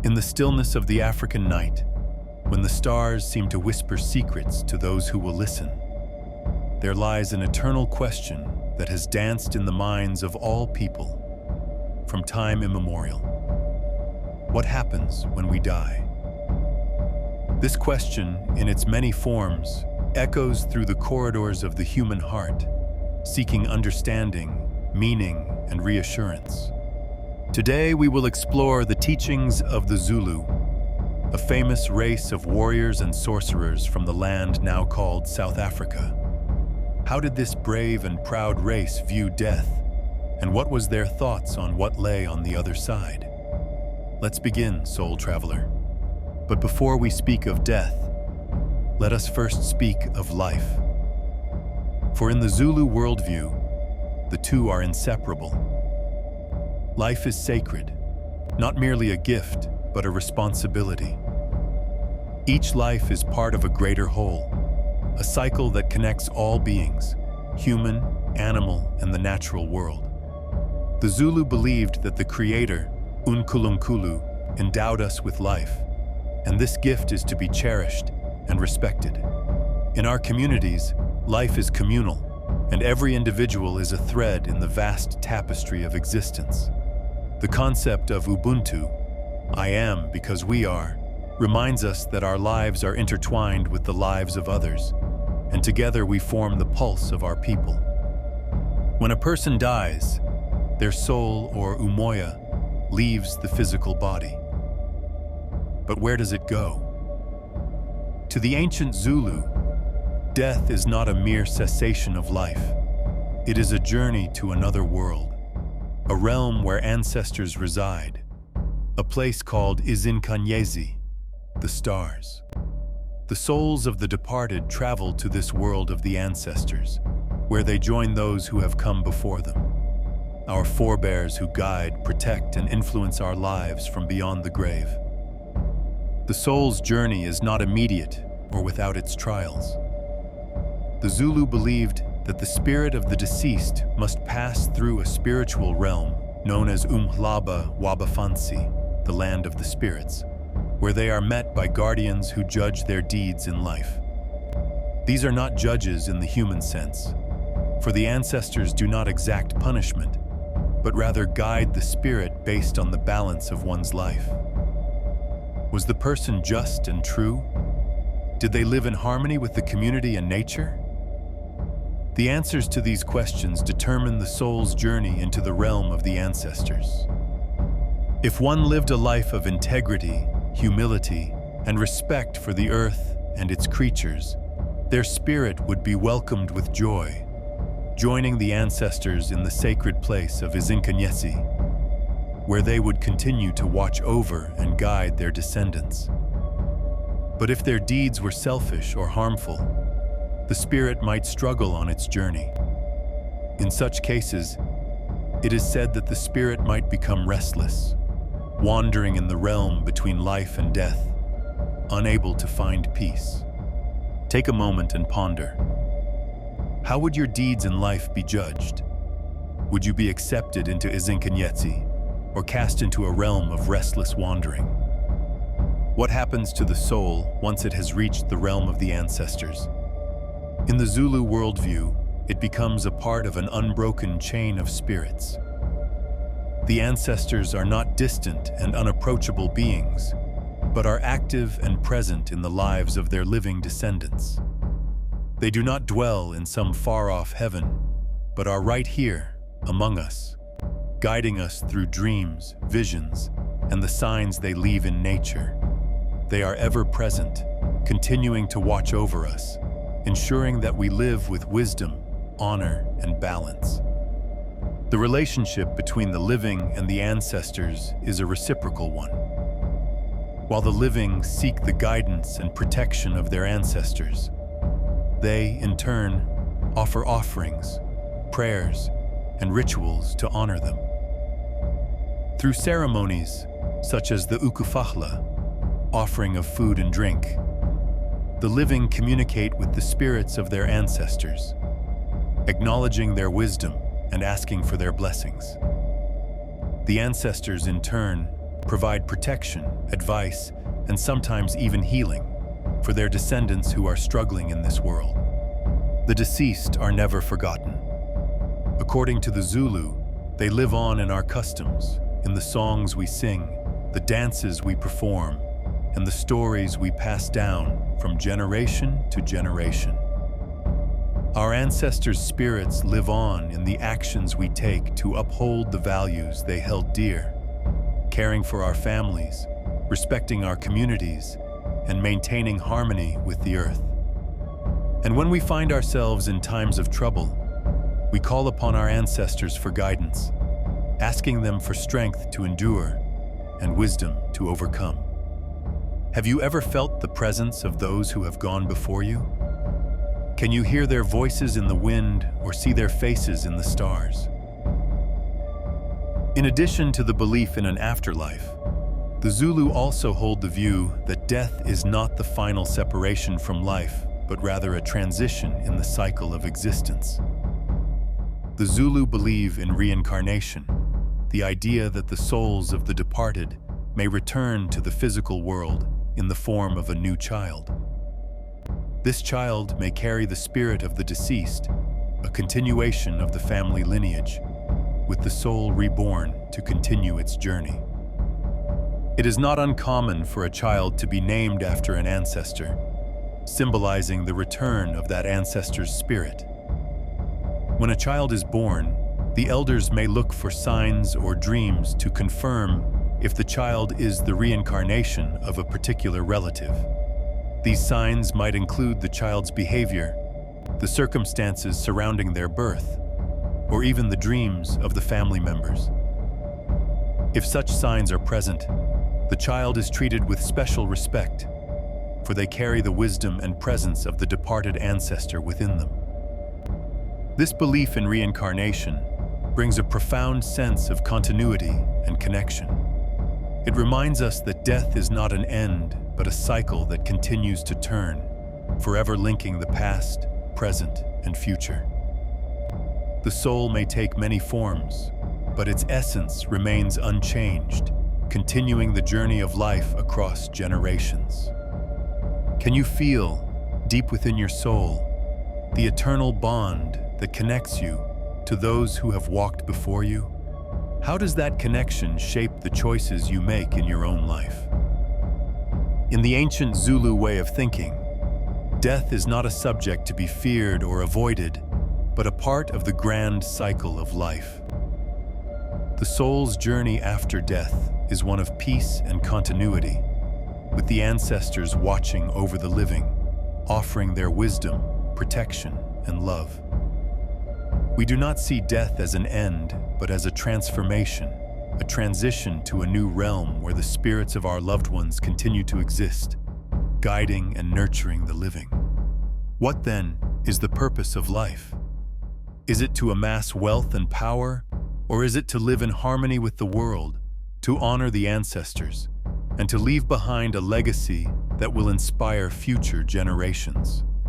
In the stillness of the African night, when the stars seem to whisper secrets to those who will listen, there lies an eternal question that has danced in the minds of all people from time immemorial. What happens when we die? This question, in its many forms, echoes through the corridors of the human heart, seeking understanding, meaning, and reassurance. Today, we will explore the teachings of the Zulu, a famous race of warriors and sorcerers from the land now called South Africa. How did this brave and proud race view death, and what was their thoughts on what lay on the other side? Let's begin, soul traveler. But before we speak of death, let us first speak of life. For in the Zulu worldview, the two are inseparable. Life is sacred, not merely a gift, but a responsibility. Each life is part of a greater whole, a cycle that connects all beings, human, animal, and the natural world. The Zulu believed that the Creator, uNkulunkulu, endowed us with life, and this gift is to be cherished and respected. In our communities, life is communal, and every individual is a thread in the vast tapestry of existence. The concept of Ubuntu, I am because we are, reminds us that our lives are intertwined with the lives of others, and together we form the pulse of our people. When a person dies, their soul, or Umoya, leaves the physical body. But where does it go? To the ancient Zulu, death is not a mere cessation of life. It is a journey to another world, a realm where ancestors reside, a place called Izinkanyezi, the stars. The souls of the departed travel to this world of the ancestors, where they join those who have come before them, our forebears who guide, protect, and influence our lives from beyond the grave. The soul's journey is not immediate or without its trials. The Zulu believed that the spirit of the deceased must pass through a spiritual realm known as Wabafansi, the land of the spirits, where they are met by guardians who judge their deeds in life. These are not judges in the human sense, for the ancestors do not exact punishment, but rather guide the spirit based on the balance of one's life. Was the person just and true? Did they live in harmony with the community and nature? The answers to these questions determine the soul's journey into the realm of the ancestors. If one lived a life of integrity, humility, and respect for the earth and its creatures, their spirit would be welcomed with joy, joining the ancestors in the sacred place of Izinkanyezi, where they would continue to watch over and guide their descendants. But if their deeds were selfish or harmful, the spirit might struggle on its journey. In such cases, it is said that the spirit might become restless, wandering in the realm between life and death, unable to find peace. Take a moment and ponder. How would your deeds in life be judged? Would you be accepted into Izinkanyezi, or cast into a realm of restless wandering? What happens to the soul once it has reached the realm of the ancestors? In the Zulu worldview, it becomes a part of an unbroken chain of spirits. The ancestors are not distant and unapproachable beings, but are active and present in the lives of their living descendants. They do not dwell in some far-off heaven, but are right here, among us, guiding us through dreams, visions, and the signs they leave in nature. They are ever present, continuing to watch over us, ensuring that we live with wisdom, honor, and balance. The relationship between the living and the ancestors is a reciprocal one. While the living seek the guidance and protection of their ancestors, they, in turn, offer offerings, prayers, and rituals to honor them. Through ceremonies, such as the Ukuphahla, offering of food and drink, the living communicate with the spirits of their ancestors, acknowledging their wisdom and asking for their blessings. The ancestors, in turn, provide protection, advice, and sometimes even healing for their descendants who are struggling in this world. The deceased are never forgotten. According to the Zulu, they live on in our customs, in the songs we sing, the dances we perform, and the stories we pass down from generation to generation. Our ancestors' spirits live on in the actions we take to uphold the values they held dear, caring for our families, respecting our communities, and maintaining harmony with the earth. And when we find ourselves in times of trouble, we call upon our ancestors for guidance, asking them for strength to endure and wisdom to overcome. Have you ever felt the presence of those who have gone before you? Can you hear their voices in the wind or see their faces in the stars? In addition to the belief in an afterlife, the Zulu also hold the view that death is not the final separation from life, but rather a transition in the cycle of existence. The Zulu believe in reincarnation, the idea that the souls of the departed may return to the physical world in the form of a new child. This child may carry the spirit of the deceased, a continuation of the family lineage, with the soul reborn to continue its journey. It is not uncommon for a child to be named after an ancestor, symbolizing the return of that ancestor's spirit. When a child is born, the elders may look for signs or dreams to confirm if the child is the reincarnation of a particular relative. These signs might include the child's behavior, the circumstances surrounding their birth, or even the dreams of the family members. If such signs are present, the child is treated with special respect, for they carry the wisdom and presence of the departed ancestor within them. This belief in reincarnation brings a profound sense of continuity and connection. It reminds us that death is not an end, but a cycle that continues to turn, forever linking the past, present, and future. The soul may take many forms, but its essence remains unchanged, continuing the journey of life across generations. Can you feel, deep within your soul, the eternal bond that connects you to those who have walked before you? How does that connection shape the choices you make in your own life? In the ancient Zulu way of thinking, death is not a subject to be feared or avoided, but a part of the grand cycle of life. The soul's journey after death is one of peace and continuity, with the ancestors watching over the living, offering their wisdom, protection, and love. We do not see death as an end, but as a transformation, a transition to a new realm where the spirits of our loved ones continue to exist, guiding and nurturing the living. What then is the purpose of life? Is it to amass wealth and power, or is it to live in harmony with the world, to honor the ancestors, and to leave behind a legacy that will inspire future generations?